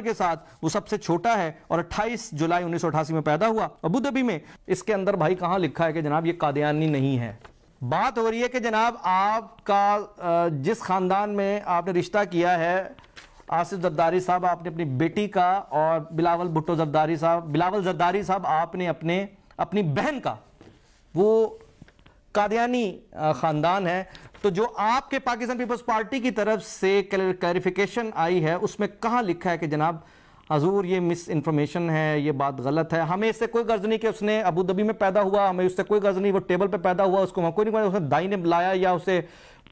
के साथ, वो सबसे छोटा है और 28 जुलाई 1988 में पैदा हुआ अबू धाबी में। इसके अंदर भाई कहां लिखा है कि जनाब ये कादियानी नहीं है। बात हो रही है कि जनाब आपका जिस खानदान में आपने रिश्ता किया है आसिफ जरदारी साहब, आपने अपनी बेटी का, और बिलावल भुट्टो जरदारी साहब, बिलावल जरदारी साहब आपने अपनी बहन का, वो कादियानी खानदान है। तो जो आपके पाकिस्तान पीपल्स पार्टी की तरफ से क्लैरिफिकेशन आई है उसमें कहां लिखा है कि जनाब हजूर ये मिस इन्फॉर्मेशन है, ये बात गलत है, हमें इससे कोई गर्ज नहीं कि उसने अबू धाबी में पैदा हुआ, हमें उससे कोई गर्ज नहीं वो टेबल पे पैदा हुआ, उसको कोई नहीं, उसने दाई ने लाया या उसे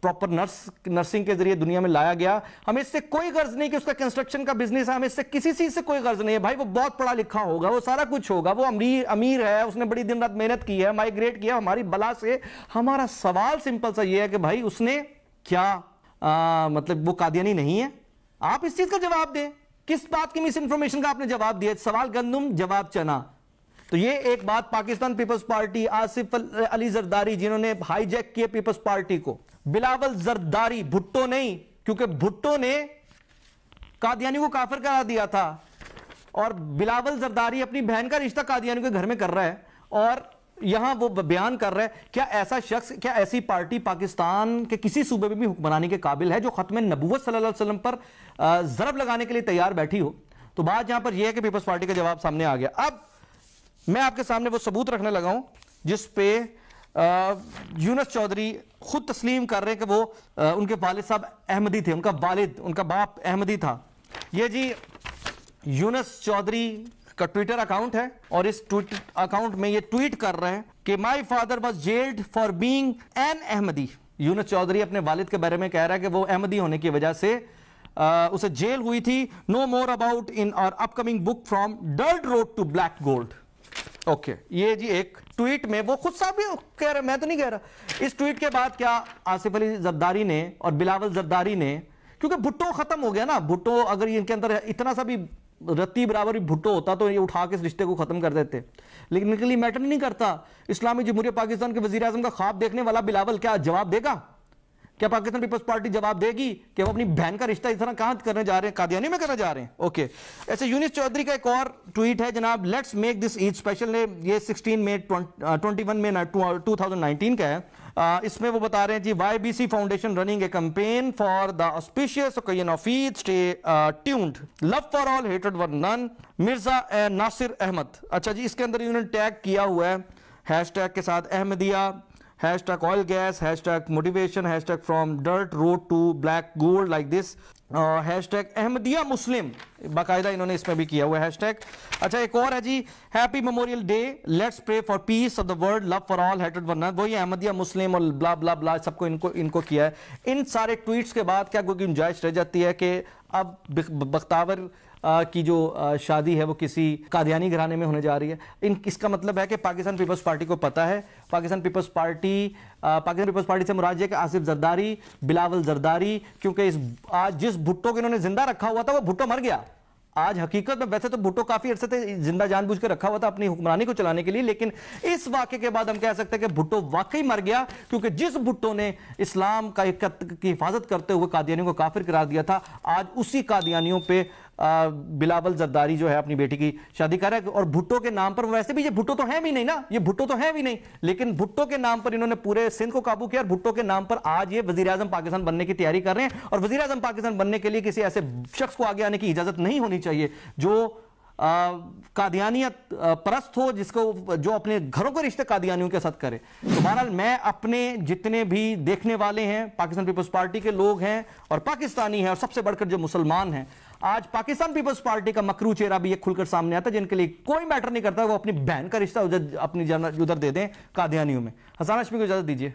प्रॉपर नर्सिंग के जरिए दुनिया में लाया गया, हमें इससे कोई गर्ज नहीं कि उसका कंस्ट्रक्शन का बिजनेस है, हमें इससे किसी चीज से कोई गर्ज नहीं है। भाई वो बहुत पढ़ा लिखा होगा, वो सारा कुछ होगा, वो अमीर है, उसने बड़ी दिन रात मेहनत की है, माइग्रेट किया हमारी बला से। हमारा सवाल सिंपल सा ये है कि भाई उसने क्या मतलब वो कादियानी नहीं है? आप इस चीज का जवाब दें। किस बात की मिस इंफॉर्मेशन का आपने जवाब दिया? सवाल गंदुम जवाब चना। तो ये एक बात पाकिस्तान पीपल्स पार्टी, आसिफ अली जरदारी जिन्होंने हाईजैक किया पीपल्स पार्टी को, बिलावल जरदारी, भुट्टो नहीं, क्योंकि भुट्टो ने कादियानी को काफिर करा दिया था और बिलावल जरदारी अपनी बहन का रिश्ता कादियानी के घर में कर रहा है और यहां वो बयान कर रहा है। क्या ऐसा शख्स, क्या ऐसी पार्टी पाकिस्तान के किसी सूबे में भी हुक्मरानी के काबिल है जो खत्म नबूवत सल्लल्लाहु अलैहि वसल्लम पर जरब लगाने के लिए तैयार बैठी हो? तो बात यहां पर यह है कि पीपल्स पार्टी का जवाब सामने आ गया। अब मैं आपके सामने वो सबूत रखने लगा हूं जिस पे यूनुस चौधरी खुद तस्लीम कर रहे हैं कि वो उनके वालिद साहब अहमदी थे, उनका बाप अहमदी था। ये जी यूनुस चौधरी का ट्विटर अकाउंट है और इस ट्विटर अकाउंट में ये ट्वीट कर रहे हैं कि my father was jailed for being an Ahmadi. Yunus Chaudhry अपने वालिद के बारे में कह रहा है कि वो अहमदी होने की वजह से उसे जेल हुई थी। Know more about in our upcoming book from dirt road to black gold. Okay, ये जी एक ट्वीट में वो खुद साहब भी कह रहे, मैं तो नहीं कह रहा। इस ट्वीट के बाद क्या आसिफ अली जरदारी ने और बिलावल जरदारी ने, क्योंकि भुट्टो खत्म हो गया ना, भुट्टो अगर इनके अंदर इतना सा भी रत्ती बराबर भुट्टो होता तो ये उठा के इस रिश्ते को खत्म कर देते, लेकिन इनके लिए मैटर नहीं करता। इस्लामी जमहूरियत पाकिस्तान के वजीर आजम का ख्वाब देखने वाला बिलावल क्या जवाब देगा? क्या पाकिस्तान पीपल्स पार्टी जवाब देगी कि वो अपनी बहन का रिश्ता इस तरह कहां करने जा रहे हैं? कादियानी में करने जा रहे हैं। ओके, ऐसे यूनुस चौधरी का एक और ट्वीट है जनाब, let's make this Eid special. ये 16 मई 21 में 2019 का है। इसमें वो बता रहे हैं जी, YBC foundation running a campaign for the auspicious occasion of Eid, stay tuned, love for all, हेटेड फॉर नन, मिर्जा नासिर अहमद। अच्छा जी, इसके अंदर इन्होंने टैग किया हुआ है हैशटैग के साथ Ahmadiyya, hashtag oil gas, hashtag motivation, hashtag from dirt road to black gold like this, hashtag Ahmadiyya Muslim, बाकायदा इन्होंने इसमें भी किया हुआ है हैशटैग। अच्छा, एक और है जी, happy memorial day, let's pray for peace of the world, love for all, हेटेड फॉर नन। वही अहमदिया मुस्लिम और ब्ला ब्ला ब्ला सबको इनको किया है। इन सारे ट्वीट्स के बाद क्या कोई गुंजाइश रह जाती है कि अब बख्तावर की जो शादी है वो किसी कादियानी घराने में होने जा रही है? इसका मतलब है कि पाकिस्तान पीपल्स पार्टी को पता है, पाकिस्तान पीपल्स पार्टी से मुराद है कि आसिफ जरदारी, बिलावल जरदारी, क्योंकि आज जिस भुट्टो को इन्होंने जिंदा रखा हुआ था वो भुट्टो मर गया। आज हकीकत में वैसे तो भुट्टो काफी अरसे से जिंदा जानबूझ के रखा हुआ था अपनी हुक्मरानी को चलाने के लिए, लेकिन इस वाक़े के बाद हम कह सकते हैं कि भुट्टो वाकई मर गया, क्योंकि जिस भुट्टो ने इस्लाम की हिफाजत करते हुए कादियानियों को काफिर करार दिया था, आज उसी कादियानियों पे बिलावल जरदारी जो है अपनी बेटी की शादी कर रहा है। और भुट्टो के नाम पर, वैसे भी ये भुट्टो तो है भी नहीं ना, ये भुट्टो तो है भी नहीं, लेकिन भुट्टो के नाम पर इन्होंने पूरे सिंध को काबू किया और भुट्टो के नाम पर आज ये वजीर आजम पाकिस्तान बनने की तैयारी कर रहे हैं। और वजीर आजम पाकिस्तान बनने के लिए किसी ऐसे शख्स को आगे आने की इजाजत नहीं होनी चाहिए जो कादियानियत परस्त हो, जो अपने घरों के रिश्ते कादियानियों के साथ करे। तो बहरहाल मैं अपने जितने भी देखने वाले हैं, पाकिस्तान पीपल्स पार्टी के लोग हैं और पाकिस्तानी हैं और सबसे बढ़कर जो मुसलमान हैं, आज पाकिस्तान पीपल्स पार्टी का मकरू चेहरा भी ये खुलकर सामने आता है, जिनके लिए कोई मैटर नहीं करता वो अपनी बहन का रिश्ता अपनी उधर दे दें कादियानियों में। हसन हाशमी को इजाजत दीजिए।